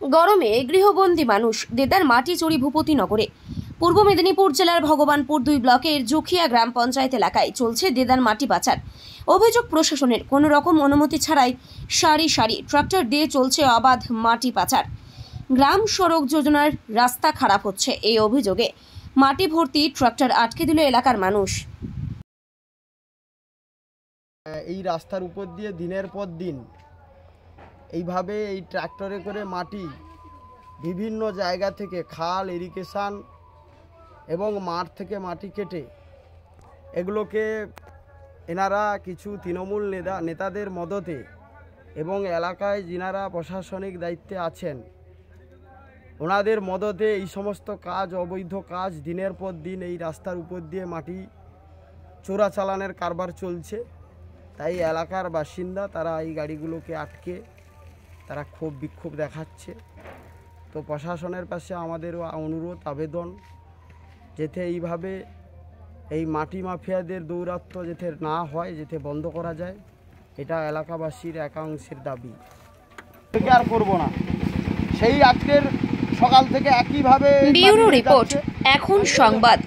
গরমে গৃহবন্দী মানুষ দেদার মাটি চুরি ভূপতিনগরে। পূর্ব মেদিনীপুর জেলার ভগবানপুর 2 ব্লকের জুখিয়া গ্রাম পঞ্চায়েত এলাকায় চলছে দেদার মাটি পাচার। অভিযোগ প্রশাসনের কোনো রকম অনুমতি ছাড়াই সারি সারি ট্রাক্টর দিয়ে চলছে অবাধ মাটি পাচার। গ্রাম সড়ক যোজনার রাস্তা খারাপ হচ্ছে এই অভিযোগে মাটি ভর্তি ট্রাক্টর আটকে দিল এলাকার মানুষ। এই রাস্তার উপর দিয়ে দিনের পর দিন এইভাবে এই ট্রাক্টরে করে মাটি বিভিন্ন জায়গা থেকে খাল, ইরিগেশন এবং মাঠ থেকে মাটি কেটে এগুলোকে এনারা কিছু তৃণমূল নেতাদের মদতে এবং এলাকায় যিনারা প্রশাসনিক দায়িত্বে আছেন ওনাদের মদতে এই সমস্ত কাজ, অবৈধ কাজ দিনের পর দিন এই রাস্তার উপর দিয়ে মাটি চোরাচালানের কারবার চলছে। তাই এলাকার বাসিন্দা তারা এই গাড়িগুলোকে আটকে তারা ক্ষোভ বিক্ষোভ দেখাচ্ছে। তো প্রশাসনের পাশে আমাদেরও অনুরোধ, আবেদন যাতে এইভাবে এই মাটি মাফিয়াদের দৌরাত্ম্য যাতে না হয়, যাতে বন্ধ করা যায়, এটা এলাকাবাসীর একাংশের দাবি। আর করবো না, সেই আজকের সকাল থেকে একইভাবে। ব্যুরো রিপোর্ট, এখন সংবাদ।